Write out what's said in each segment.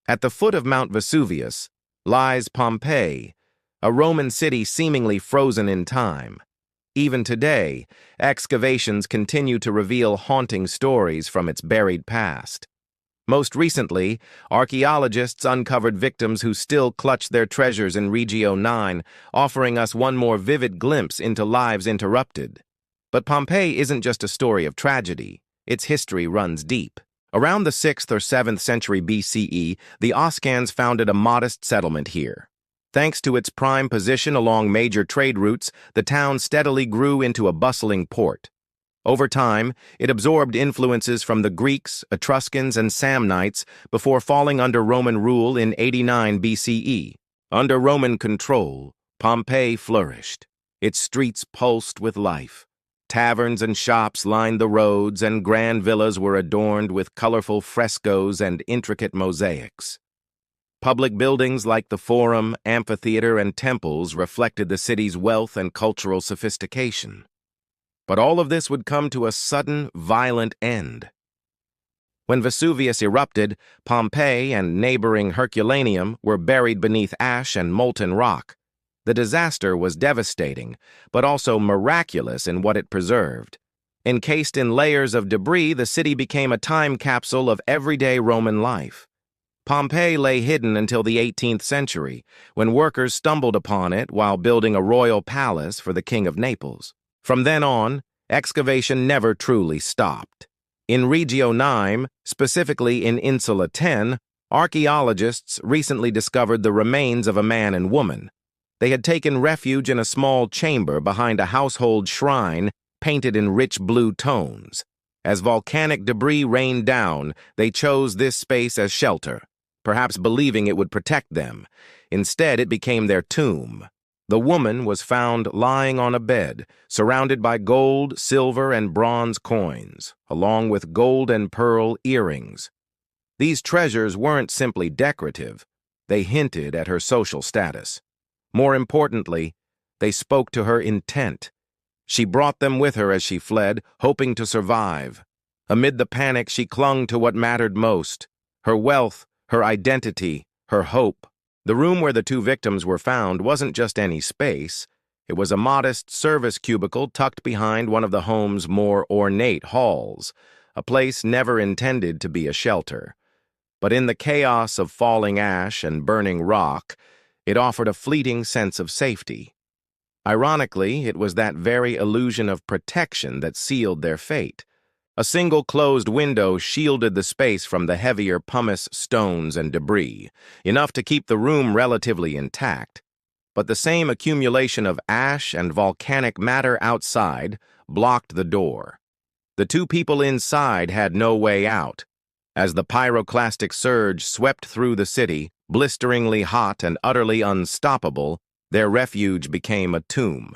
At the foot of Mount Vesuvius lies Pompeii, a Roman city seemingly frozen in time. Even today, excavations continue to reveal haunting stories from its buried past. Most recently, archaeologists uncovered victims who still clutch their treasures in Regio IX, offering us one more vivid glimpse into lives interrupted. But Pompeii isn't just a story of tragedy. Its history runs deep. Around the 6th or 7th century BCE, the Oscans founded a modest settlement here. Thanks to its prime position along major trade routes, the town steadily grew into a bustling port. Over time, it absorbed influences from the Greeks, Etruscans, and Samnites before falling under Roman rule in 89 BCE. Under Roman control, Pompeii flourished. Its streets pulsed with life. Taverns and shops lined the roads, and grand villas were adorned with colorful frescoes and intricate mosaics. Public buildings like the Forum, amphitheater, and temples reflected the city's wealth and cultural sophistication. But all of this would come to a sudden, violent end. When Vesuvius erupted, Pompeii and neighboring Herculaneum were buried beneath ash and molten rock. The disaster was devastating, but also miraculous in what it preserved. Encased in layers of debris, the city became a time capsule of everyday Roman life. Pompeii lay hidden until the 18th century, when workers stumbled upon it while building a royal palace for the King of Naples. From then on, excavation never truly stopped. In Regio IX, specifically in Insula 10, archaeologists recently discovered the remains of a man and woman. They had taken refuge in a small chamber behind a household shrine painted in rich blue tones. As volcanic debris rained down, they chose this space as shelter, perhaps believing it would protect them. Instead, it became their tomb. The woman was found lying on a bed, surrounded by gold, silver, and bronze coins, along with gold and pearl earrings. These treasures weren't simply decorative. They hinted at her social status. More importantly, they spoke to her intent. She brought them with her as she fled, hoping to survive. Amid the panic, she clung to what mattered most: her wealth, her identity, her hope. The room where the two victims were found wasn't just any space. It was a modest service cubicle tucked behind one of the home's more ornate halls, a place never intended to be a shelter. But in the chaos of falling ash and burning rock, it offered a fleeting sense of safety. Ironically, it was that very illusion of protection that sealed their fate. A single closed window shielded the space from the heavier pumice stones and debris, enough to keep the room relatively intact. But the same accumulation of ash and volcanic matter outside blocked the door. The two people inside had no way out. As the pyroclastic surge swept through the city, blisteringly hot and utterly unstoppable, their refuge became a tomb.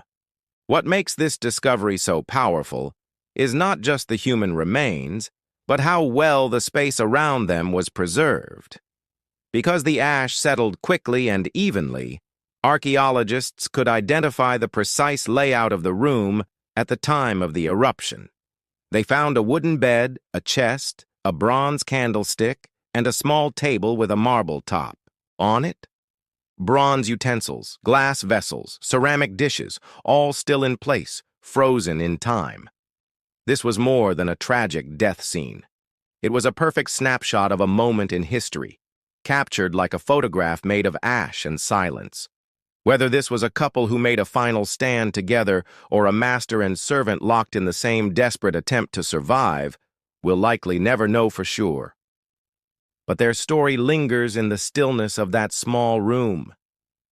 What makes this discovery so powerful is not just the human remains, but how well the space around them was preserved. Because the ash settled quickly and evenly, archaeologists could identify the precise layout of the room at the time of the eruption. They found a wooden bed, a chest, a bronze candlestick, and a small table with a marble top. On it, bronze utensils, glass vessels, ceramic dishes, all still in place, frozen in time. This was more than a tragic death scene. It was a perfect snapshot of a moment in history, captured like a photograph made of ash and silence. Whether this was a couple who made a final stand together or a master and servant locked in the same desperate attempt to survive, we'll likely never know for sure. But their story lingers in the stillness of that small room.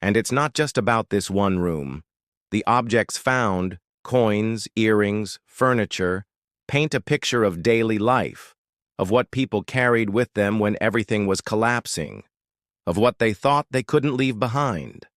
And it's not just about this one room. The objects found, coins, earrings, furniture, paint a picture of daily life, of what people carried with them when everything was collapsing, of what they thought they couldn't leave behind.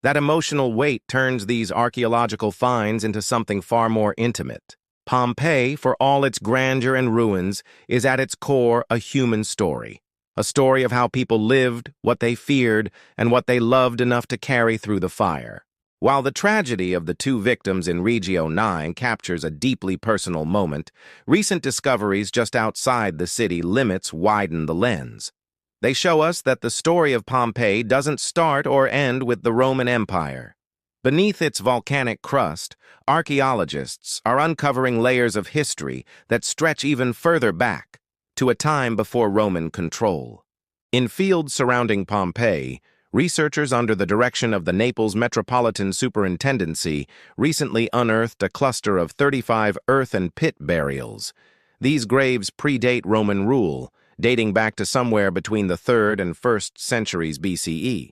That emotional weight turns these archaeological finds into something far more intimate. Pompeii, for all its grandeur and ruins, is at its core a human story. A story of how people lived, what they feared, and what they loved enough to carry through the fire. While the tragedy of the two victims in Regio IX captures a deeply personal moment, recent discoveries just outside the city limits widen the lens. They show us that the story of Pompeii doesn't start or end with the Roman Empire. Beneath its volcanic crust, archaeologists are uncovering layers of history that stretch even further back, to a time before Roman control. In fields surrounding Pompeii, researchers under the direction of the Naples Metropolitan Superintendency recently unearthed a cluster of 35 earth and pit burials. These graves predate Roman rule, dating back to somewhere between the 3rd and 1st centuries BCE.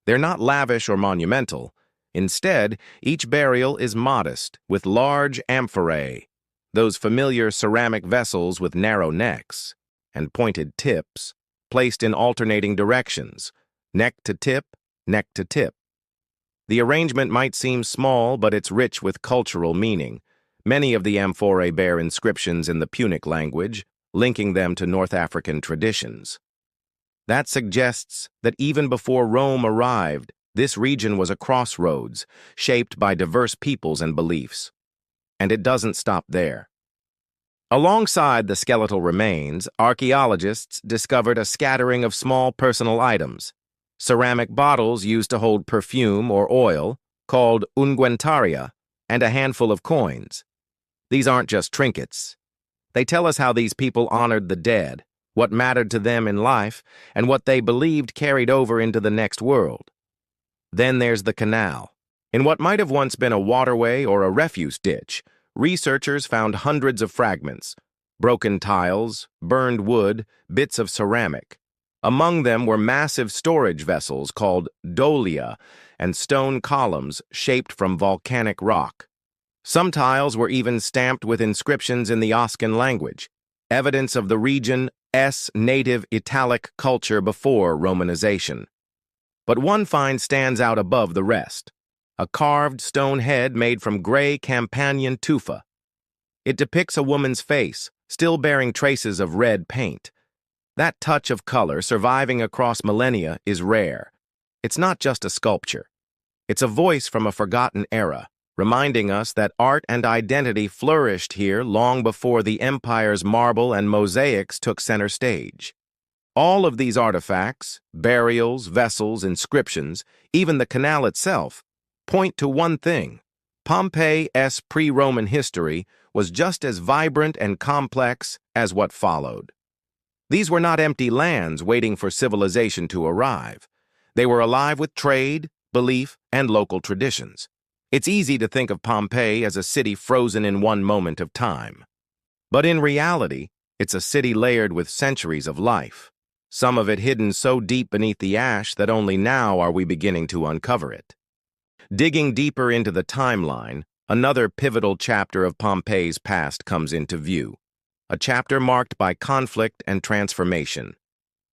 They're not lavish or monumental. Instead, each burial is modest, with large amphorae, those familiar ceramic vessels with narrow necks and pointed tips, placed in alternating directions, neck to tip, neck to tip. The arrangement might seem small, but it's rich with cultural meaning. Many of the amphorae bear inscriptions in the Punic language, linking them to North African traditions. That suggests that even before Rome arrived, this region was a crossroads, shaped by diverse peoples and beliefs. And it doesn't stop there. Alongside the skeletal remains, archaeologists discovered a scattering of small personal items, ceramic bottles used to hold perfume or oil, called unguentaria, and a handful of coins. These aren't just trinkets. They tell us how these people honored the dead, what mattered to them in life, and what they believed carried over into the next world. Then there's the canal. In what might have once been a waterway or a refuse ditch, researchers found hundreds of fragments, broken tiles, burned wood, bits of ceramic. Among them were massive storage vessels called dolia and stone columns shaped from volcanic rock. Some tiles were even stamped with inscriptions in the Oscan language, evidence of the region's native Italic culture before Romanization. But one find stands out above the rest, a carved stone head made from gray Campanian tufa. It depicts a woman's face, still bearing traces of red paint. That touch of color surviving across millennia is rare. It's not just a sculpture. It's a voice from a forgotten era, reminding us that art and identity flourished here long before the empire's marble and mosaics took center stage. All of these artifacts, burials, vessels, inscriptions, even the canal itself, point to one thing: Pompeii's pre-Roman history was just as vibrant and complex as what followed. These were not empty lands waiting for civilization to arrive. They were alive with trade, belief, and local traditions. It's easy to think of Pompeii as a city frozen in one moment of time. But in reality, it's a city layered with centuries of life, some of it hidden so deep beneath the ash that only now are we beginning to uncover it. Digging deeper into the timeline, another pivotal chapter of Pompeii's past comes into view, a chapter marked by conflict and transformation.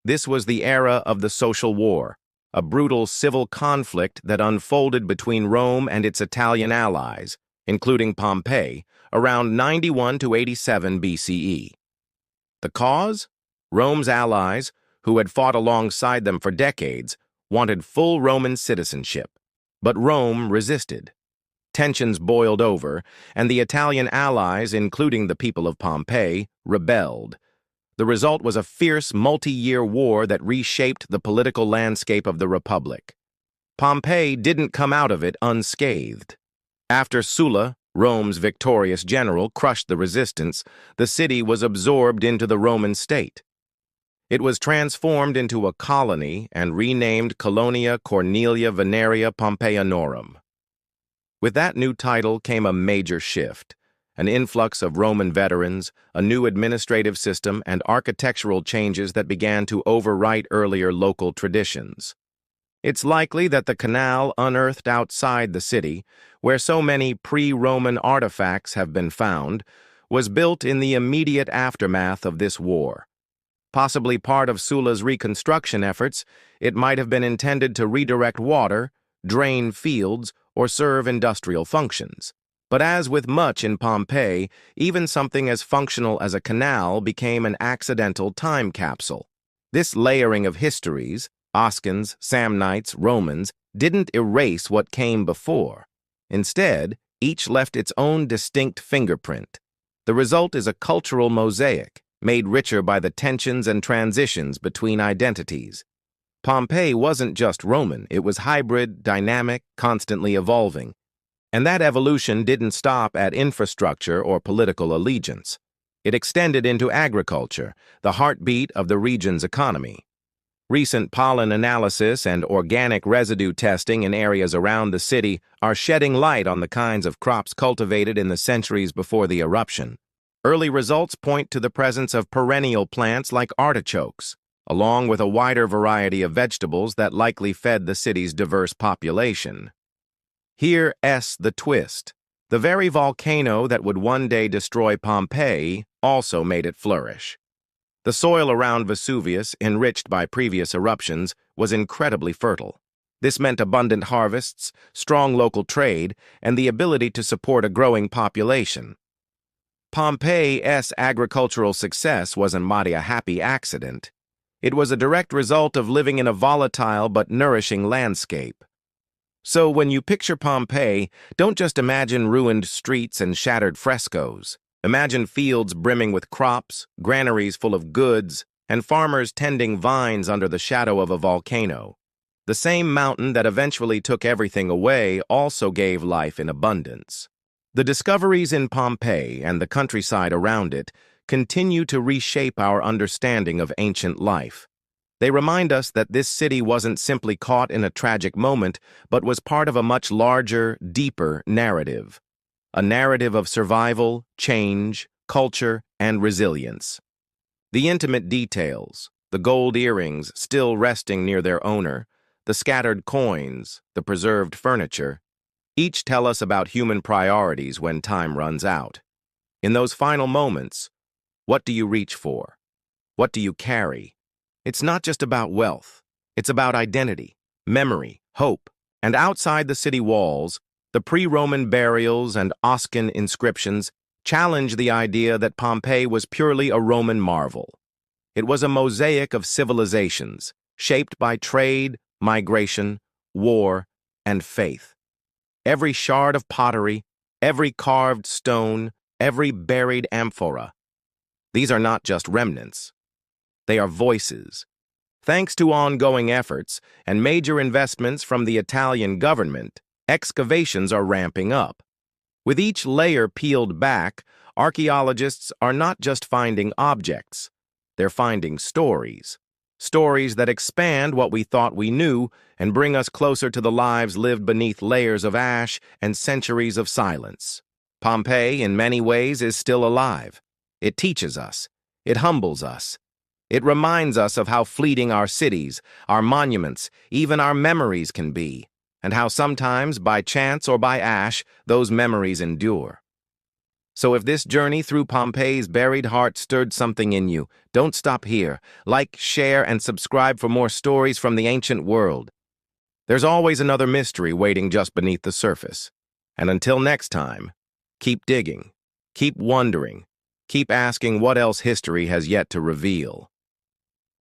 This was the era of the Social War, a brutal civil conflict that unfolded between Rome and its Italian allies, including Pompeii, around 91 to 87 BCE. The cause? Rome's allies, who had fought alongside them for decades, wanted full Roman citizenship. But Rome resisted. Tensions boiled over, and the Italian allies, including the people of Pompeii, rebelled. The result was a fierce multi-year war that reshaped the political landscape of the Republic. Pompeii didn't come out of it unscathed. After Sulla, Rome's victorious general, crushed the resistance, the city was absorbed into the Roman state. It was transformed into a colony and renamed Colonia Cornelia Veneria Pompeianorum. With that new title came a major shift. An influx of Roman veterans, a new administrative system, and architectural changes that began to overwrite earlier local traditions. It's likely that the canal unearthed outside the city, where so many pre-Roman artifacts have been found, was built in the immediate aftermath of this war. Possibly part of Sulla's reconstruction efforts, it might have been intended to redirect water, drain fields, or serve industrial functions. But as with much in Pompeii, even something as functional as a canal became an accidental time capsule. This layering of histories, Oscans, Samnites, Romans, didn't erase what came before. Instead, each left its own distinct fingerprint. The result is a cultural mosaic, made richer by the tensions and transitions between identities. Pompeii wasn't just Roman, it was hybrid, dynamic, constantly evolving. And that evolution didn't stop at infrastructure or political allegiance. It extended into agriculture, the heartbeat of the region's economy. Recent pollen analysis and organic residue testing in areas around the city are shedding light on the kinds of crops cultivated in the centuries before the eruption. Early results point to the presence of perennial plants like artichokes, along with a wider variety of vegetables that likely fed the city's diverse population. Here's the twist. The very volcano that would one day destroy Pompeii also made it flourish. The soil around Vesuvius, enriched by previous eruptions, was incredibly fertile. This meant abundant harvests, strong local trade, and the ability to support a growing population. Pompeii's agricultural success wasn't a happy accident. It was a direct result of living in a volatile but nourishing landscape. So when you picture Pompeii, don't just imagine ruined streets and shattered frescoes. Imagine fields brimming with crops, granaries full of goods, and farmers tending vines under the shadow of a volcano. The same mountain that eventually took everything away also gave life in abundance. The discoveries in Pompeii and the countryside around it continue to reshape our understanding of ancient life. They remind us that this city wasn't simply caught in a tragic moment, but was part of a much larger, deeper narrative. A narrative of survival, change, culture, and resilience. The intimate details, the gold earrings still resting near their owner, the scattered coins, the preserved furniture, each tell us about human priorities when time runs out. In those final moments, what do you reach for? What do you carry? It's not just about wealth. It's about identity, memory, hope. And outside the city walls, the pre-Roman burials and Oscan inscriptions challenge the idea that Pompeii was purely a Roman marvel. It was a mosaic of civilizations, shaped by trade, migration, war, and faith. Every shard of pottery, every carved stone, every buried amphora. These are not just remnants. They are voices. Thanks to ongoing efforts and major investments from the Italian government, excavations are ramping up. With each layer peeled back, archaeologists are not just finding objects. They're finding stories. Stories that expand what we thought we knew and bring us closer to the lives lived beneath layers of ash and centuries of silence. Pompeii, in many ways, is still alive. It teaches us. It humbles us. It reminds us of how fleeting our cities, our monuments, even our memories can be, and how sometimes, by chance or by ash, those memories endure. So if this journey through Pompeii's buried heart stirred something in you, don't stop here. Like, share, and subscribe for more stories from the ancient world. There's always another mystery waiting just beneath the surface. And until next time, keep digging, keep wondering, keep asking what else history has yet to reveal.